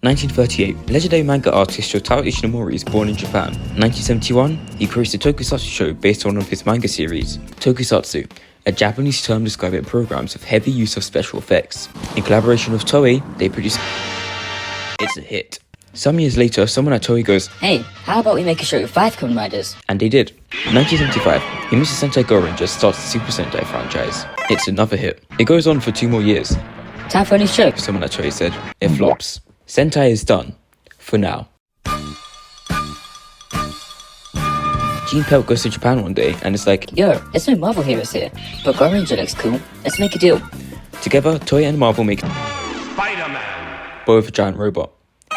1938, legendary manga artist Shotaro Ishinomori is born in Japan. 1971, he creates the Tokusatsu show based on one of his manga series. Tokusatsu, a Japanese term describing programs with heavy use of special effects. In collaboration with Toei, they produce. It's a hit. Some years later, someone at Toei goes, "Hey, how about we make a show with 5 Kamen Riders?" And they did. 1975, Himisa Sentai Go Ranger starts the Super Sentai franchise. It's another hit. It goes on for 2 more years. Time for a new show. Someone at Toei said, it flops. Sentai is done. For now. Gene Pelt goes to Japan one day and is like, "Yo, there's no Marvel heroes here, but Go Ranger looks cool. Let's make a deal." Together, Toei and Marvel make Spider-Man, both a giant robot.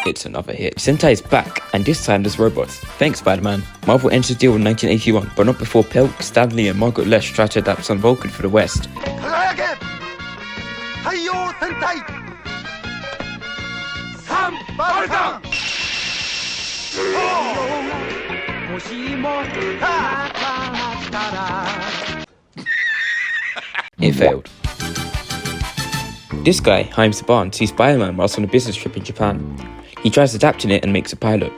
It's another hit. Sentai is back, and this time there's robots. Thanks, Spider-Man. Marvel ends the deal in 1981, but not before Pelt, Stanley, and Margaret Lesh try to adapt Sun Vulcan for the West. It failed. This guy, Saban, sees Spider-Man whilst on a business trip in Japan. He tries adapting it and makes a pilot.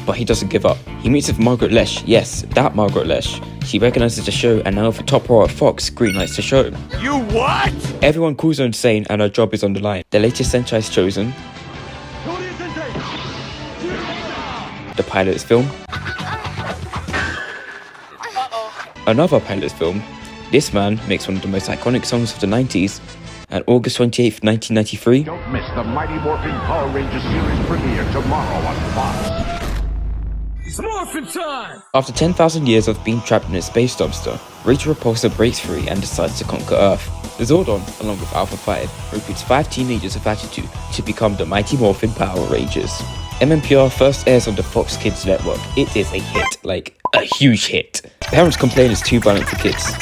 But he doesn't give up. He meets with Margaret Lesh, yes, that Margaret Lesh. She recognises the show and now with the top row at Fox, greenlights the show. You what? Everyone calls her insane and her job is on the line. The latest Sentai is chosen. The pilot is filmed. Another pilot is filmed. This man makes one of the most iconic songs of the 90s. And August 28th, 1993. Don't miss the Mighty Morphin Power Rangers series premiere tomorrow on Fox. It's Morphin time! After 10,000 years of being trapped in a space dumpster, Rachel Repulsor breaks free and decides to conquer Earth. The Zordon, along with Alpha 5, recruits 5 teenagers of attitude to become the Mighty Morphin Power Rangers. MMPR first airs on the Fox Kids network. It is a hit, like a huge hit. Parents complain it's too violent for kids.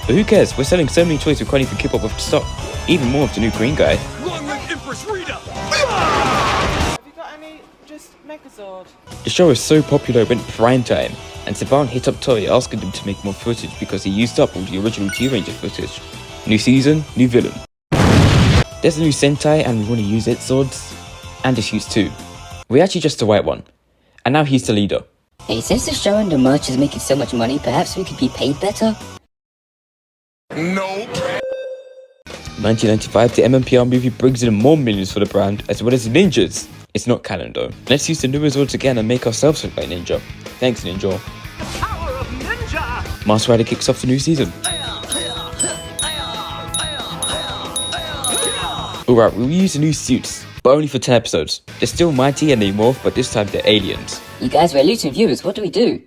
But who cares? We're selling so many toys we can't even keep up with the stock. Even more of the new green guy. Long live Empress Rita! Have you got any just Megazord? The show is so popular it went prime time, and Saban hit up Toei asking them to make more footage because he used up all the original G-Ranger footage. New season, new villain. There's a new Sentai and we want to use its swords. And it's used too. We're actually just the white one. And now he's the leader. Hey, since the show and the merch is making so much money, perhaps we could be paid better? Nope. 1995, the MMPR movie brings in more millions for the brand, as well as ninjas. It's not canon though. Let's use the new swords again and make ourselves look like Ninja. Thanks, Ninja. The power of ninja! Master Rider kicks off the new season. Alright, we'll use the new suits, but only for 10 episodes. They're still mighty and they morph, but this time they're aliens. You guys were losing viewers, what do we do?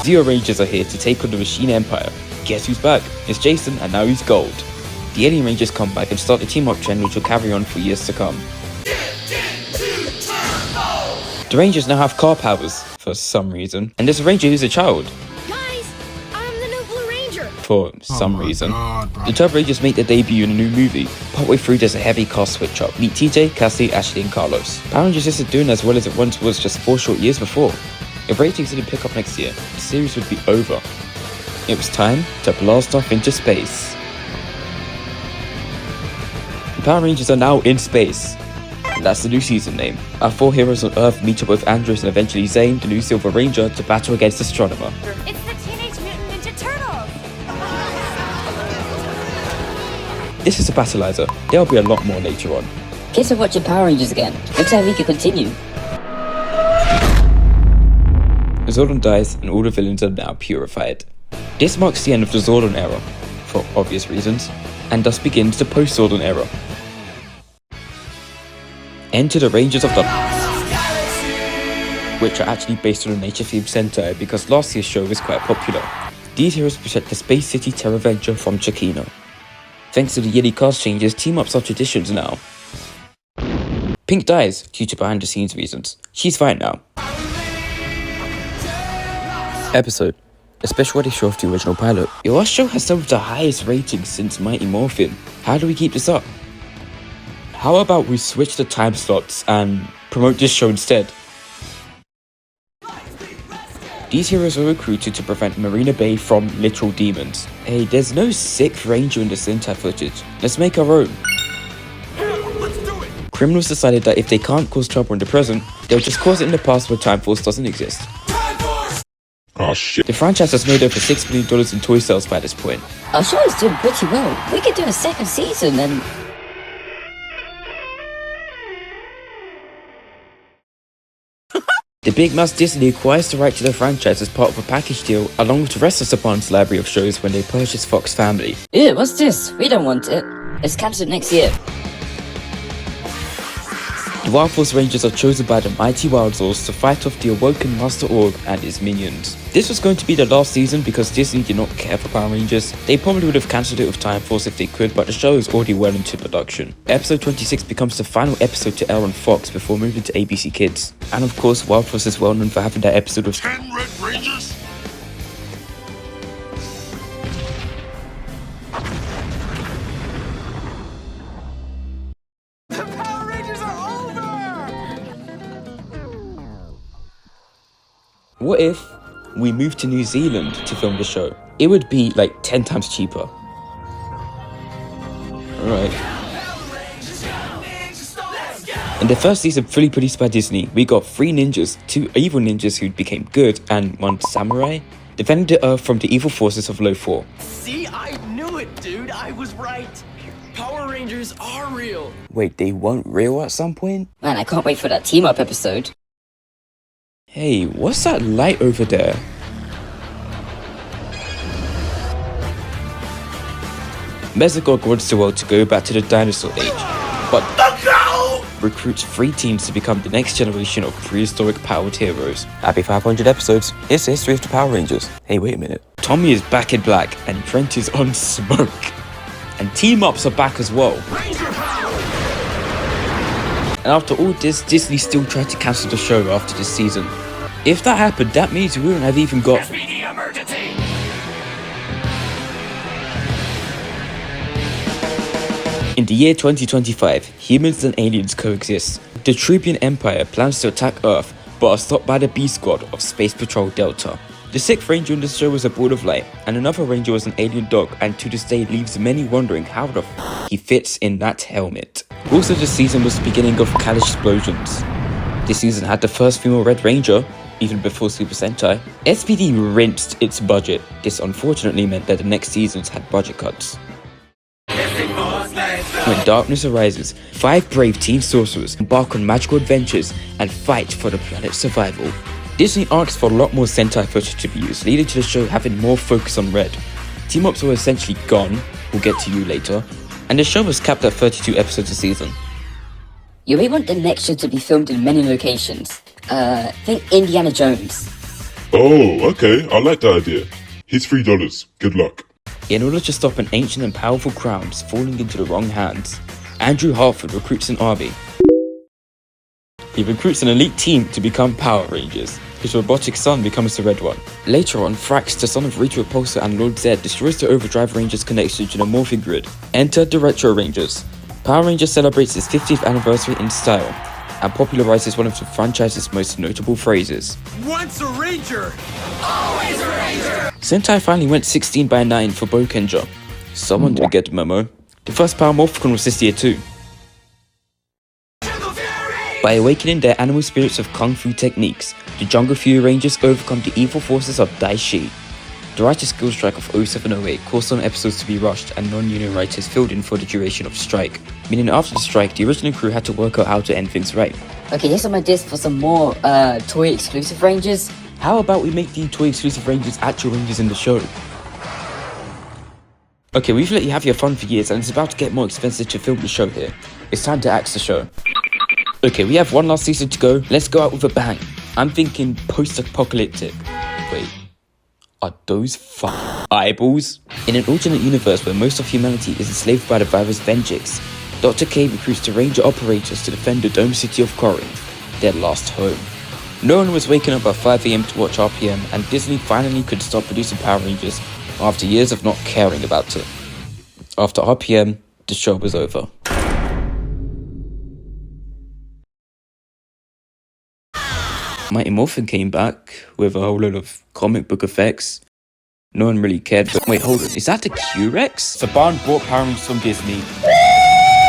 Zeo Rangers are here to take on the Machine Empire. Guess who's back? It's Jason and now he's gold. The Alien Rangers come back and start the team-up trend which will carry on for years to come. The Rangers now have car powers, for some reason. And there's a Ranger who's a child. Guys, I'm the new Blue Ranger. For some reason. The Turbo Rangers make their debut in a new movie. Partway through there's a heavy cast switch up. Meet TJ, Cassie, Ashley and Carlos. Power Rangers isn't doing as well as it once was just 4 short years before. If ratings didn't pick up next year, the series would be over. It was time to blast off into space. The Power Rangers are now in space. And that's the new season name. Our 4 heroes on Earth meet up with Andros and eventually Zane, the new Silver Ranger, to battle against Astronomer. It's the Teenage Mutant Ninja Turtles. This is a battleizer. There'll be a lot more later on. Kids are watching Power Rangers again. Looks like we can continue. Zordon dies and all the villains are now purified. This marks the end of the Zordon era, for obvious reasons, and thus begins the Post-Zordon era. Enter the Rangers of the which are actually based on a nature-themed Sentai because last year's show was quite popular. These heroes protect the Space City Terra Venture from Chikino. Thanks to the yearly cast changes, team-ups are traditions now. Pink dies due to behind-the-scenes reasons. She's fine now. Episode especially when they show off the original pilot. Our show has some of the highest ratings since Mighty Morphin. How do we keep this up? How about we switch the time slots and promote this show instead? These heroes are recruited to prevent Marina Bay from literal demons. Hey, there's no 6th Ranger in the Sentai footage. Let's make our own. Criminals decided that if they can't cause trouble in the present, they'll just cause it in the past where Time Force doesn't exist. Oh shit. The franchise has made over $6 million in toy sales by this point. Our show is doing pretty well. We could do a second season and... The Big Mouse Disney acquires the right to the franchise as part of a package deal along with the rest of Saban's library of shows when they purchase Fox Family. Ew, what's this? We don't want it. Let's cancel it next year. The Wild Force Rangers are chosen by the mighty Wild Zords to fight off the awoken Master Org and his minions. This was going to be the last season because Disney did not care for Power Rangers. They probably would have cancelled it with Time Force if they could, but the show is already well into production. Episode 26 becomes the final episode to air on Fox before moving to ABC Kids. And of course, Wild Force is well known for having that episode of 10 Red Rangers? What if we moved to New Zealand to film the show? It would be like 10 times cheaper. Alright. In the first season, fully produced by Disney, we got 3 ninjas, 2 evil ninjas who became good, and 1 samurai, defending the Earth from the evil forces of Low 4. See, I knew it, dude. I was right. Power Rangers are real. Wait, they weren't real at some point? Man, I can't wait for that team-up episode. Hey, what's that light over there? Mesogog wants the world to go back to the dinosaur age, but recruits 3 teams to become the next generation of prehistoric powered heroes. Happy 500 episodes, here's the history of the Power Rangers. Hey, wait a minute. Tommy is back in black, and Trent is on smoke. And team-ups are back as well. And after all this, Disney still tried to cancel the show after this season. If that happened, that means we wouldn't have even got... In the year 2025, humans and aliens coexist. The Tribune Empire plans to attack Earth, but are stopped by the B Squad of Space Patrol Delta. The 6th Ranger in the show was a Ball of Light, and another Ranger was an alien dog, and to this day leaves many wondering how the f he fits in that helmet. Also, this season was the beginning of Kalish explosions. This season had the first female Red Ranger, even before Super Sentai. SPD rinsed its budget. This unfortunately meant that the next seasons had budget cuts. When darkness arises, 5 brave teen sorcerers embark on magical adventures and fight for the planet's survival. Disney asked for a lot more Sentai footage to be used, leading to the show having more focus on Red. Team-ups were essentially gone, we'll get to you later, and the show was capped at 32 episodes a season. You may want the next show to be filmed in many locations. Think Indiana Jones. Oh, okay, I like that idea. Here's $3. Good luck. In order to stop an ancient and powerful crown falling into the wrong hands, Andrew Hartford recruits an army. He recruits an elite team to become Power Rangers. His robotic son becomes the Red One. Later on, Frax, the son of Rita Repulsa and Lord Zed, destroys the Overdrive Rangers' connection to the Morphin grid. Enter the Retro Rangers. Power Rangers celebrates its 50th anniversary in style, and popularizes one of the franchise's most notable phrases. Once a Ranger, always a Ranger! Sentai finally went 16:9 for Bokenja. Someone didn't get the memo. The first Power Morphicon was this year too. By awakening their animal spirits with kung fu techniques, the Jungle Fury Rangers overcome the evil forces of Daishi. The writer skill strike of 0708 caused some episodes to be rushed and non-union writers filled in for the duration of the strike, meaning after the strike, the original crew had to work out how to end things right. Okay, here's on my disc for some more toy exclusive Rangers. How about we make the toy exclusive Rangers actual Rangers in the show? Okay, we've let you have your fun for years and it's about to get more expensive to film the show here. It's time to axe the show. Okay, we have one last season to go. Let's go out with a bang. I'm thinking post-apocalyptic. Wait, are those fucking eyeballs? In an alternate universe where most of humanity is enslaved by the virus Vengix, Dr. K recruits the Ranger operators to defend the dome city of Corinth, their last home. No one was waking up at 5 AM to watch RPM, and Disney finally could stop producing Power Rangers after years of not caring about it. After RPM, the show was over. Mighty Morphin came back with a whole lot of comic book effects. No one really cared for. Wait, hold on. Is that the Q-Rex? Saban bought Power Rangers from Disney.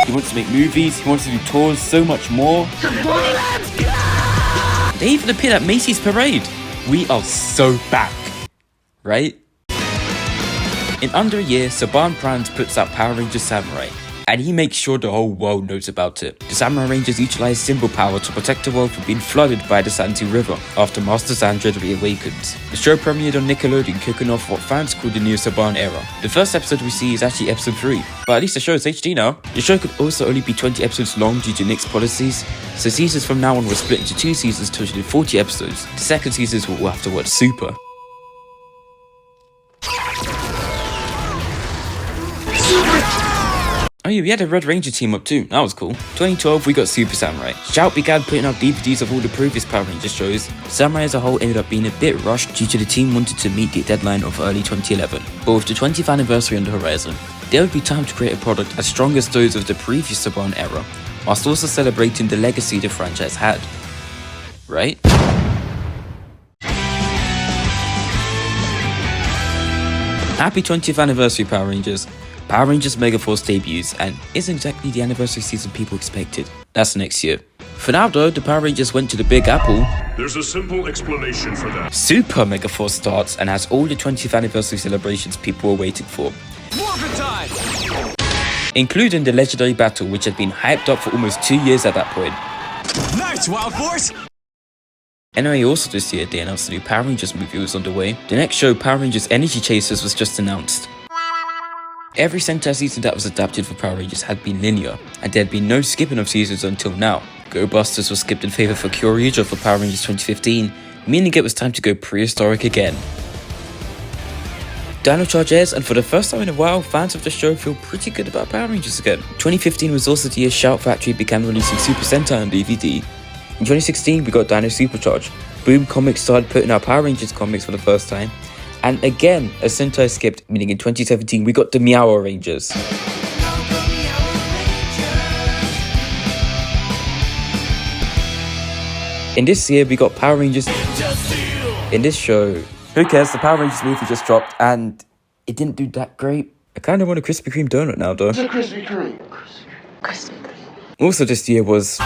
He wants to make movies. He wants to do tours. So much more. They even appeared at Macy's Parade. We are so back. Right? In under a year, Saban Brands puts out Power Rangers Samurai, and he makes sure the whole world knows about it. The Samurai Rangers utilize symbol power to protect the world from being flooded by the Santi River after Master Sandred reawakens. The show premiered on Nickelodeon, kicking off what fans call the new Saban era. The first episode we see is actually episode 3, but at least the show is HD now. The show could also only be 20 episodes long due to Nick's policies, so seasons from now on were split into 2 seasons totaling 40 episodes. The second seasons will have to watch Super. Oh yeah, we had a Red Ranger team up too, that was cool. 2012 we got Super Samurai. Shout began putting out DVDs of all the previous Power Ranger shows. Samurai as a whole ended up being a bit rushed due to the team wanted to meet the deadline of early 2011. But with the 20th anniversary on the horizon, there would be time to create a product as strong as those of the previous Saban era, whilst also celebrating the legacy the franchise had. Right? Happy 20th anniversary Power Rangers. Power Rangers Megaforce debuts and isn't exactly the anniversary season people expected. That's next year. For now though, the Power Rangers went to the Big Apple. There's a simple explanation for that. Super Megaforce starts and has all the 20th anniversary celebrations people were waiting for. Morphin time! Including the legendary battle which had been hyped up for almost 2 years at that point. Nice, Wild Force! Anyway, also this year they announced the new Power Rangers movie was on the way. The next show, Power Rangers Energy Chasers, was just announced. Every Sentai season that was adapted for Power Rangers had been linear, and there had been no skipping of seasons until now. Go Busters was skipped in favour for Kyoryuger for Power Rangers 2015, meaning it was time to go prehistoric again. Dino Charge airs, and for the first time in a while, fans of the show feel pretty good about Power Rangers again. 2015 was also the year Shout Factory began releasing Super Sentai on DVD. In 2016, we got Dino Supercharge. Boom Comics started putting out Power Rangers comics for the first time. And again, a Sentai skipped, meaning in 2017 we got the Meow Rangers. In this year we got Power Rangers. In this show, who cares, the Power Rangers movie just dropped and it didn't do that great. I kinda want a Krispy Kreme donut now though. It's a Krispy Kreme. Krispy Kreme. Also this year was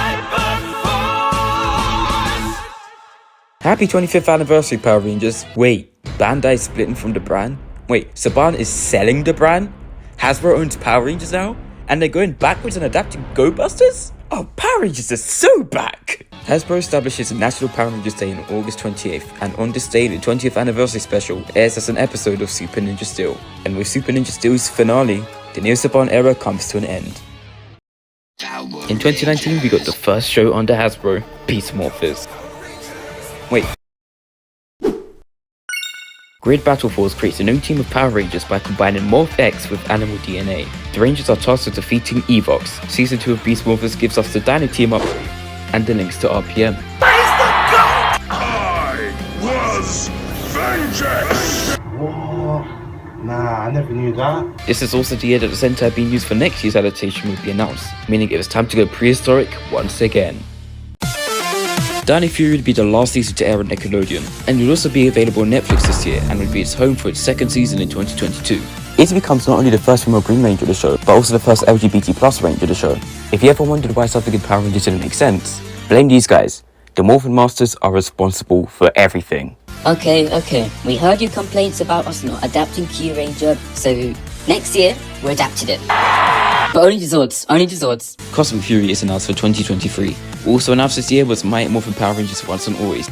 Happy 25th anniversary Power Rangers. Wait, Bandai splitting from the brand? Wait, Saban is selling the brand? Hasbro owns Power Rangers now? And they're going backwards and adapting Go Busters? Oh, Power Rangers is so back! Hasbro establishes National Power Rangers Day on August 28th, and on this day, the 20th anniversary special airs as an episode of Super Ninja Steel. And with Super Ninja Steel's finale, the Neo Saban era comes to an end. In 2019, we got the first show under Hasbro, Beast Morphers. Wait. Grid Battle Force creates a new team of Power Rangers by combining Morph X with animal DNA. The Rangers are tasked with defeating Evox. Season 2 of Beast Morphers gives us the Dino team up and the links to RPM. I was vengeance! Nah, I never knew that. This is also the year that the Sentai being used for next year's adaptation will be announced, meaning it was time to go prehistoric once again. Dino Fury would be the last season to air on Nickelodeon, and will also be available on Netflix this year, and will be its home for its second season in 2022. It becomes not only the first female Green Ranger of the show, but also the first LGBT+ Ranger of the show. If you ever wondered why something in Power Rangers didn't make sense, blame these guys. The Morphin Masters are responsible for everything. Okay, we heard your complaints about us not adapting Q Ranger, so next year, we're adapting it. But only the Zords. Cosmic Fury is announced for 2023. Also announced this year was Mighty Morphin Power Rangers Once and Always.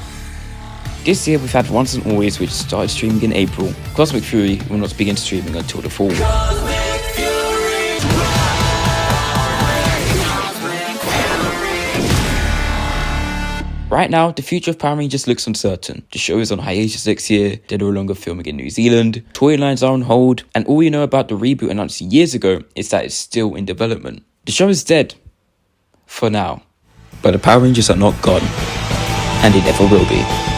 This year we've had Once and Always, which started streaming in April. Cosmic Fury will not begin streaming until the fall. Right now, the future of Power Rangers looks uncertain. The show is on hiatus next year, they're no longer filming in New Zealand, toy lines are on hold, and all you know about the reboot announced years ago is that it's still in development. The show is dead. For now. But the Power Rangers are not gone. and he never will be.